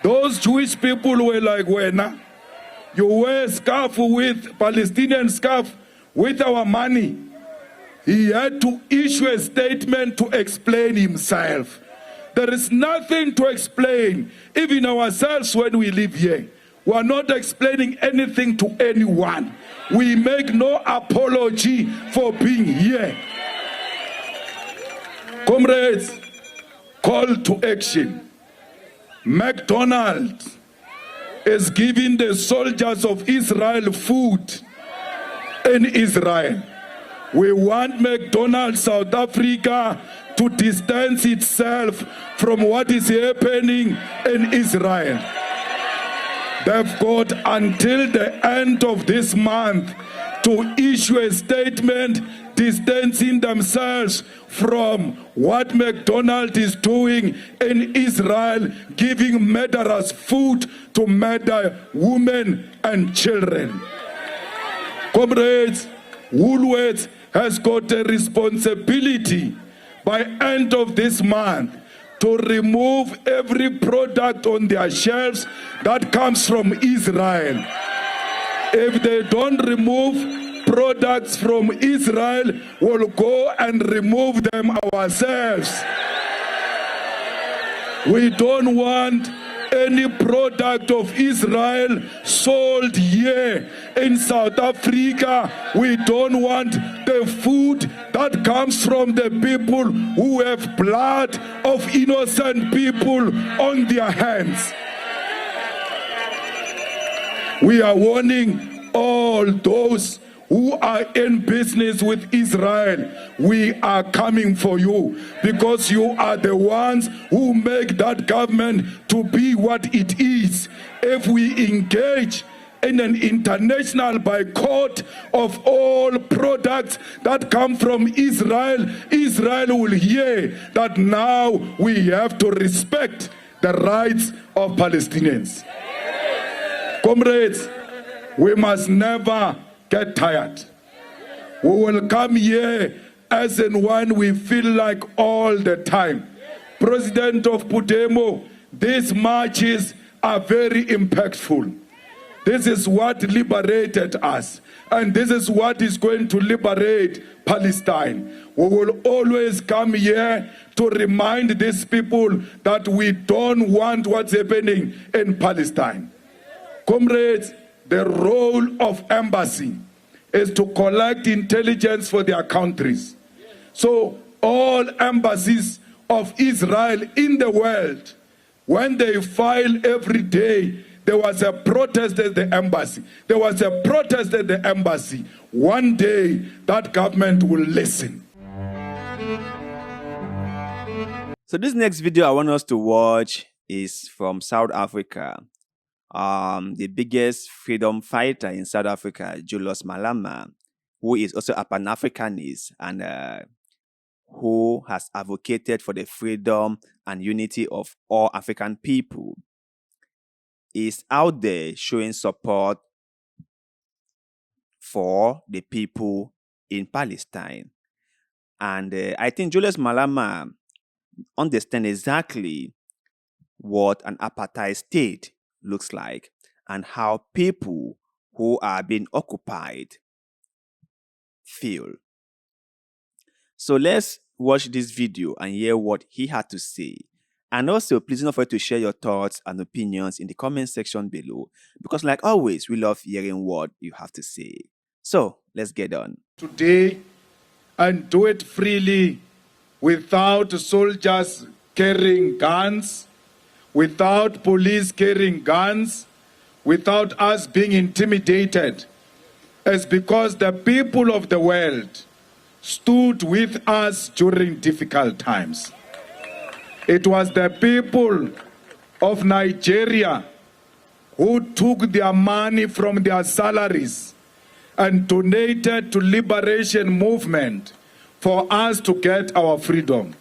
Those Jewish people were like, "Wena, you wear scarf with Palestinian scarf with our money." He had to issue a statement to explain himself. There is nothing to explain, even ourselves when we live here. We are not explaining anything to anyone. We make no apology for being here. Comrades, call to action. McDonald's is giving the soldiers of Israel food in Israel. We want McDonald's South Africa to distance itself from what is happening in Israel. They've got until the end of this month to issue a statement distancing themselves from what McDonald's is doing in Israel, giving murderers food to murder women and children. Comrades, Woolworths has got a responsibility by end of this month to remove every product on their shelves that comes from Israel. If they don't remove products from Israel, we'll go and remove them ourselves. We don't want any product of Israel sold here in South Africa. We don't want the food that comes from the people who have blood of innocent people on their hands. We are warning all those who are in business with Israel. We are coming for you because you are the ones who make that government to be what it is. If we engage in an international boycott of all products that come from Israel, Israel will hear that now we have to respect the rights of Palestinians. Comrades, we must never get tired. We will come here as and when we feel like all the time. President of Pudemo, these marches are very impactful. This is what liberated us, and this is what is going to liberate Palestine. We will always come here to remind these people that we don't want what's happening in Palestine. Comrades, the role of embassy is to collect intelligence for their countries. So all embassies of Israel in the world, when they file every day, there was a protest at the embassy. There was a protest at the embassy. One day, that government will listen. So this next video I want us to watch is from South Africa. The biggest freedom fighter in South Africa, Julius Malema, who is also a Pan-Africanist and who has advocated for the freedom and unity of all African people, is out there showing support for the people in Palestine. And I think Julius Malema understands exactly what an apartheid state looks like and how people who are being occupied feel. So let's watch this video and hear what he had to say. And also, please don't forget to share your thoughts and opinions in the comment section below, because like always, we love hearing what you have to say. So let's get on. Today, and do it freely, without soldiers carrying guns, without police carrying guns, without us being intimidated, is because the people of the world stood with us during difficult times. It was the people of Nigeria who took their money from their salaries and donated to liberation movement for us to get our freedom.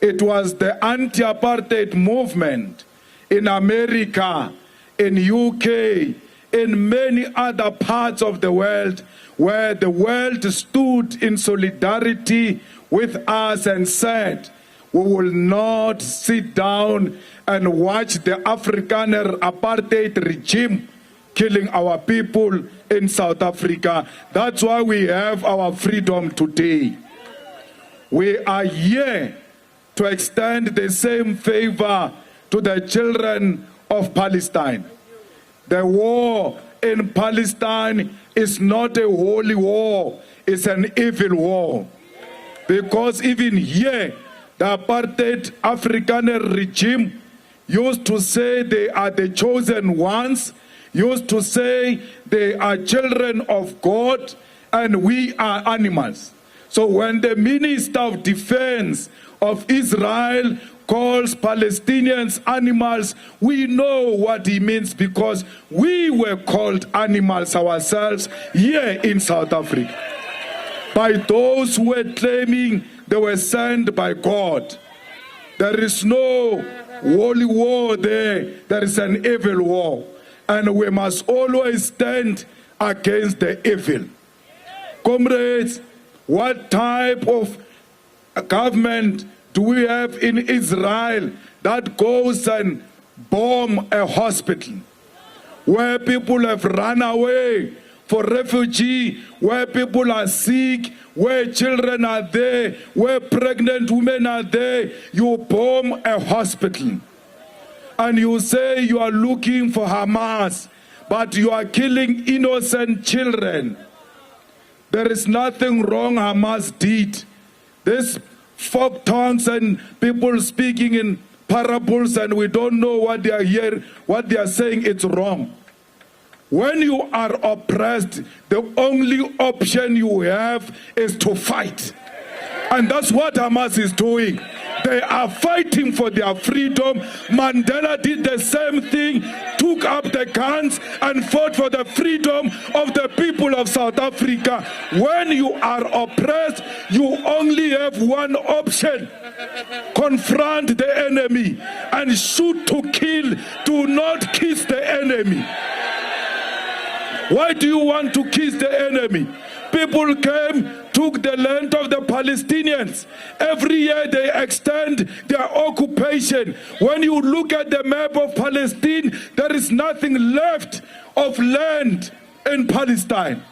It was the anti-apartheid movement in America, in UK, in many other parts of the world where the world stood in solidarity with us and said, we will not sit down and watch the Afrikaner apartheid regime killing our people in South Africa. That's why we have our freedom today. We are here to extend the same favor to the children of Palestine. The war in Palestine is not a holy war, it's an evil war. Because even here, the apartheid Afrikaner regime used to say they are the chosen ones, used to say they are children of God and we are animals. So when the Minister of Defense of Israel calls Palestinians animals, we know what he means because we were called animals ourselves here in South Africa by those who were claiming they were sent by God. There is no holy war there, there is an evil war. And we must always stand against the evil. Comrades, what type of government do we have in Israel that goes and bomb a hospital where people have run away for refugee, where people are sick, where children are there, where pregnant women are there? You bomb a hospital and you say you are looking for Hamas, but you are killing innocent children. There is nothing wrong Hamas did. This folk tongues and people speaking in parables and we don't know what they are hearing, what they are saying, it's wrong. When you are oppressed, the only option you have is to fight. And that's what Hamas is doing. They are fighting for their freedom. Mandela did the same thing, took up the guns and fought for the freedom of the people of South Africa. When you are oppressed, you only have one option. Confront the enemy and shoot to kill. Do not kiss the enemy. Why do you want to kiss the enemy? People came, took the land of the Palestinians. Every year they extend their occupation. When you look at the map of Palestine, there is nothing left of land in Palestine.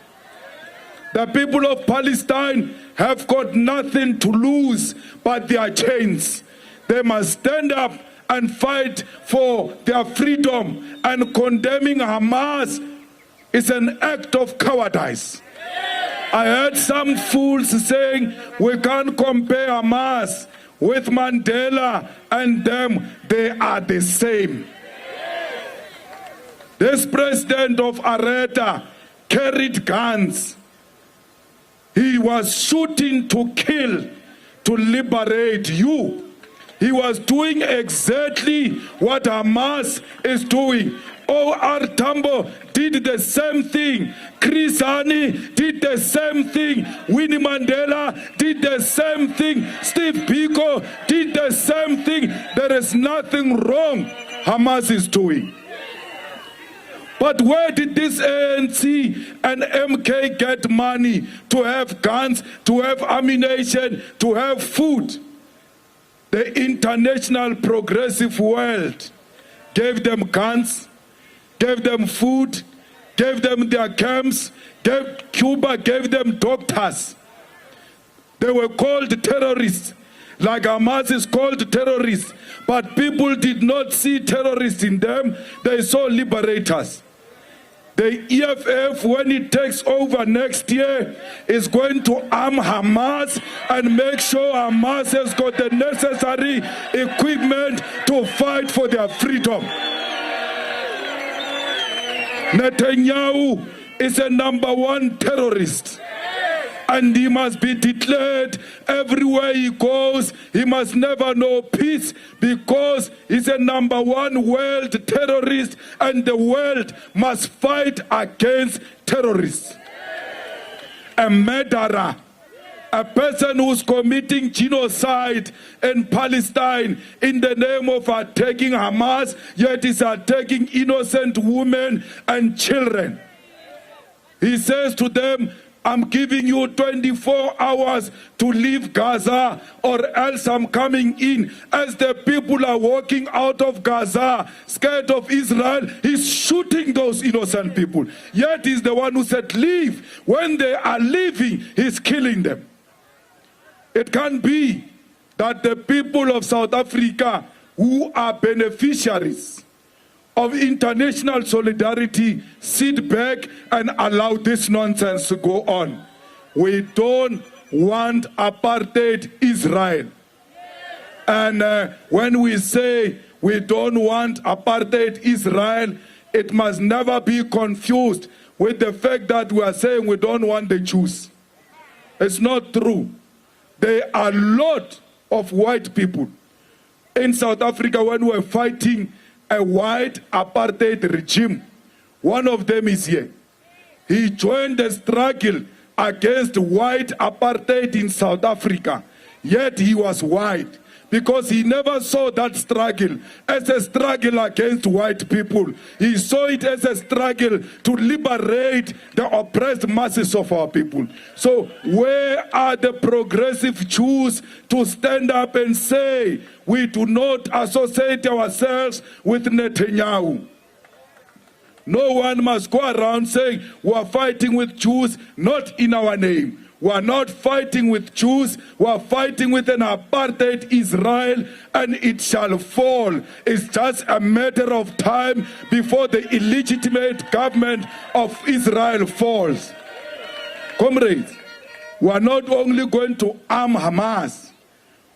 The people of Palestine have got nothing to lose but their chains. They must stand up and fight for their freedom, and condemning Hamas is an act of cowardice. I heard some fools saying we can't compare Hamas with Mandela and them. They are the same. This president of Areta carried guns. He was shooting to kill, to liberate you. He was doing exactly what Hamas is doing. O.R. Tambo did the same thing. Chris Hani did the same thing. Winnie Mandela did the same thing. Steve Biko did the same thing. There is nothing wrong Hamas is doing. But where did this ANC and MK get money to have guns, to have ammunition, to have food? The international progressive world gave them guns, gave them food, gave them their camps, Cuba gave them doctors. They were called terrorists, like Hamas is called terrorists. But people did not see terrorists in them, they saw liberators. The EFF, when it takes over next year, is going to arm Hamas and make sure Hamas has got the necessary equipment to fight for their freedom. Netanyahu is a #1 terrorist, and he must be declared everywhere he goes. He must never know peace because he's a #1 world terrorist, and the world must fight against terrorists. A murderer, a person who's committing genocide in Palestine in the name of attacking Hamas, yet is attacking innocent women and children. He says to them, I'm giving you 24 hours to leave Gaza, or else I'm coming in. As the people are walking out of Gaza, scared of Israel, he's shooting those innocent people. Yet he's the one who said, leave. When they are leaving, he's killing them. It can't be that the people of South Africa, who are beneficiaries of international solidarity, sit back and allow this nonsense to go on. We don't want apartheid Israel. And when we say we don't want apartheid Israel, it must never be confused with the fact that we are saying we don't want the Jews. It's not true. There are a lot of white people in South Africa when we're fighting a white apartheid regime. One of them is here. He joined the struggle against white apartheid in South Africa, yet he was white, because he never saw that struggle as a struggle against white people. He saw it as a struggle to liberate the oppressed masses of our people. So where are the progressive Jews to stand up and say, we do not associate ourselves with Netanyahu? No one must go around saying we are fighting with Jews, not in our name. We are not fighting with Jews, we are fighting with an apartheid Israel, and it shall fall. It's just a matter of time before the illegitimate government of Israel falls. Comrades, we are not only going to arm Hamas,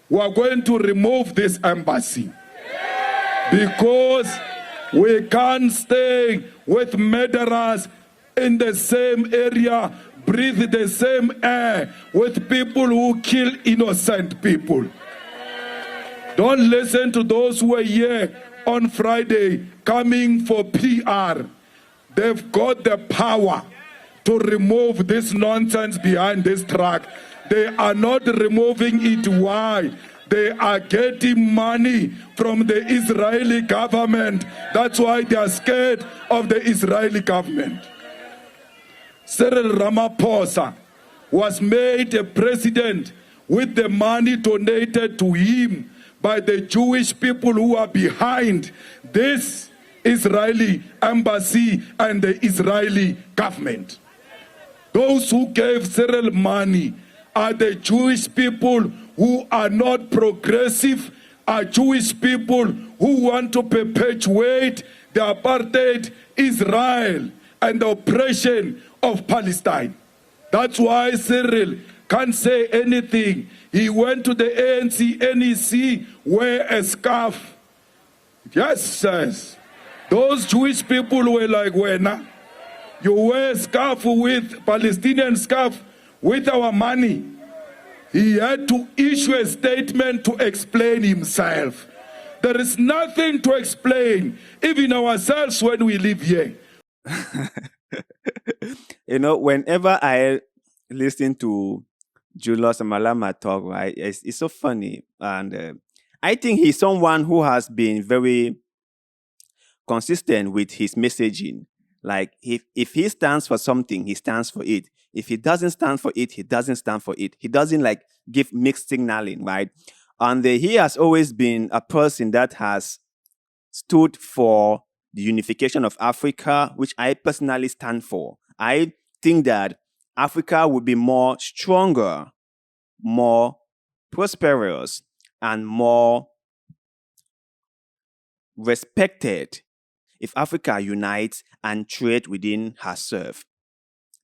we are going to remove this embassy. Because we can't stay with murderers in the same area, breathe the same air with people who kill innocent people. Don't listen to those who are here on Friday coming for PR. They've got the power to remove this nonsense behind this truck. They are not removing it. Why? They are getting money from the Israeli government. That's why they are scared of the Israeli government. Cyril Ramaphosa was made a president with the money donated to him by the Jewish people who are behind this Israeli embassy and the Israeli government. Those who gave Cyril money are the Jewish people who are not progressive, are Jewish people who want to perpetuate the apartheid Israel and the oppression of Palestine. That's why Cyril can't say anything. He went to the ANC, NEC, wear a scarf. Yes, says. Those Jewish people were like, when you wear a scarf with Palestinian scarf with our money. He had to issue a statement to explain himself. There is nothing to explain, even ourselves when we live here. You know, whenever I listen to Julius Malema talk, right, it's so funny. And I think he's someone who has been very consistent with his messaging. Like, if he stands for something, he stands for it. If he doesn't stand for it, he doesn't stand for it. He doesn't like give mixed signaling, right? And he has always been a person that has stood for the unification of Africa, which I personally stand for. I think that Africa would be more stronger, more prosperous, and more respected if Africa unites and trade within herself.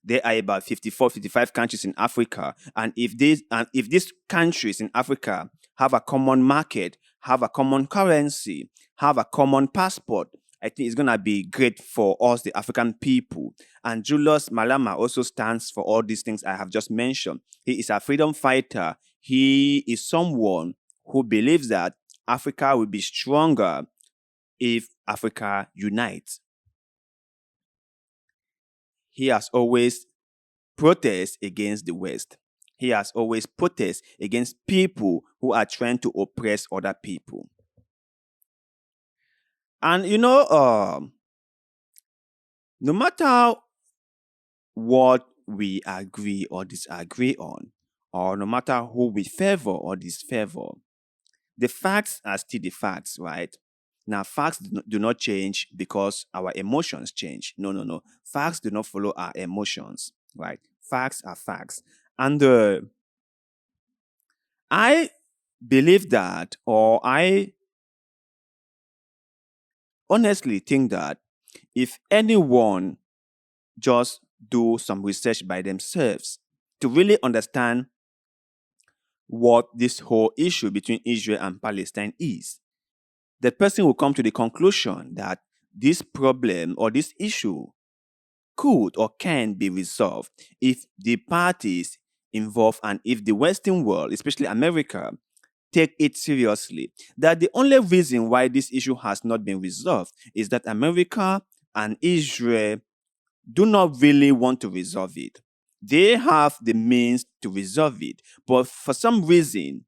There are about 54, 55 countries in Africa. And if these countries in Africa have a common market, have a common currency, have a common passport, I think it's going to be great for us, the African people. And Julius Malema also stands for all these things I have just mentioned. He is a freedom fighter. He is someone who believes that Africa will be stronger if Africa unites. He has always protested against the West. He has always protested against people who are trying to oppress other people. And no matter what we agree or disagree on, or no matter who we favor or disfavor, the facts are still the facts, right? Now, facts do not change because our emotions change. No, no, no. Facts do not follow our emotions, right? Facts are facts. And I believe that, or I honestly think that if anyone just do some research by themselves to really understand what this whole issue between Israel and Palestine is, the person will come to the conclusion that this problem or this issue could or can be resolved if the parties involved and if the Western world, especially America, take it seriously. That the only reason why this issue has not been resolved is that America and Israel do not really want to resolve it. They have the means to resolve it, but for some reason,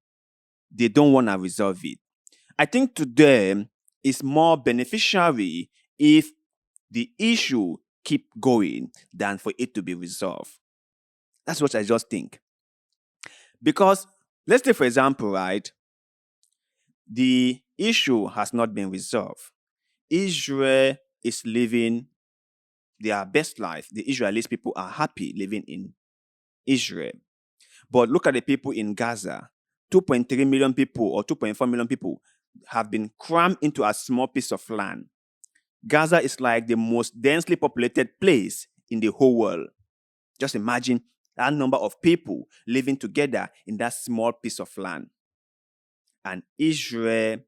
they don't want to resolve it. I think to them, it's more beneficiary if the issue keep going than for it to be resolved. That's what I just think. Because let's take, for example, right, the issue has not been resolved. Israel is living their best life. The Israelis people are happy living in Israel. But look at the people in Gaza. 2.3 million people or 2.4 million people have been crammed into a small piece of land. Gaza is like the most densely populated place in the whole world. Just imagine that number of people living together in that small piece of land. And Israel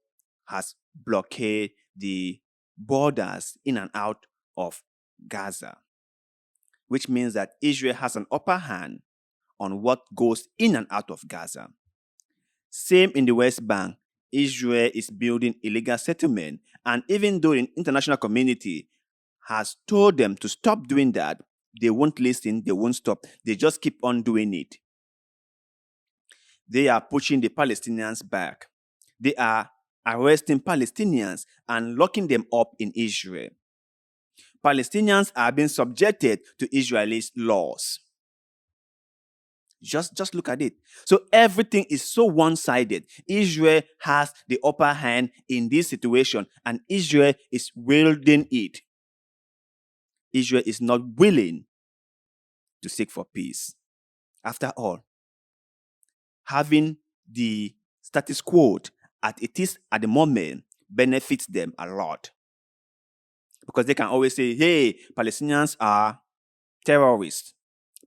has blockaded the borders in and out of Gaza, which means that Israel has an upper hand on what goes in and out of Gaza. Same in the West Bank. Israel is building illegal settlement, and even though the international community has told them to stop doing that, they won't listen, they won't stop. They just keep on doing it. They are pushing the Palestinians back. They are arresting Palestinians and locking them up in Israel. Palestinians are being subjected to Israeli laws. Just look at it. So everything is so one-sided. Israel has the upper hand in this situation, and Israel is wielding it. Israel is not willing to seek for peace. After all, having the status quo as it is at the moment benefits them a lot. Because they can always say, hey, Palestinians are terrorists.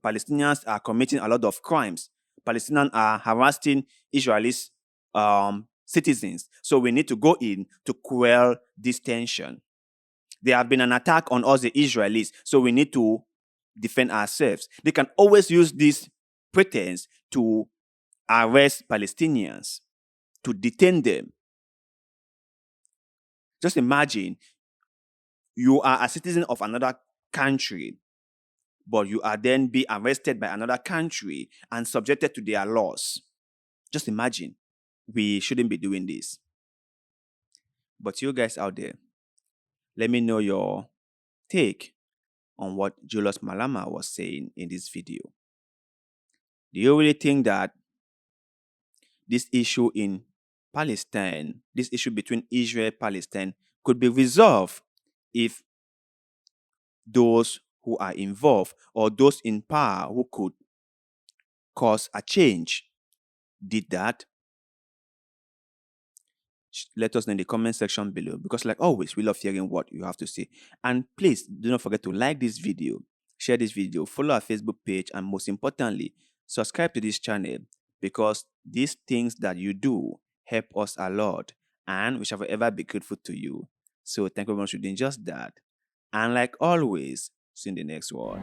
Palestinians are committing a lot of crimes. Palestinians are harassing Israelis citizens. So we need to go in to quell this tension. There have been an attack on us, the Israelis, so we need to defend ourselves. They can always use this pretense to arrest Palestinians, to detain them. Just imagine you are a citizen of another country, but you are then be arrested by another country and subjected to their laws. Just imagine. We shouldn't be doing this. But you guys out there, let me know your take on what Julius Malema was saying in this video. Do you really think that this issue in Palestine, this issue between Israel and Palestine, could be resolved if those who are involved or those in power who could cause a change did that? Let us know in the comment section below, because like always, we love hearing what you have to say. And please do not forget to like this video, share this video, follow our Facebook page, and most importantly, subscribe to this channel, because these things that you do help us a lot, and we shall forever be grateful to you. So thank you very much for doing just that. And like always, see you in the next one.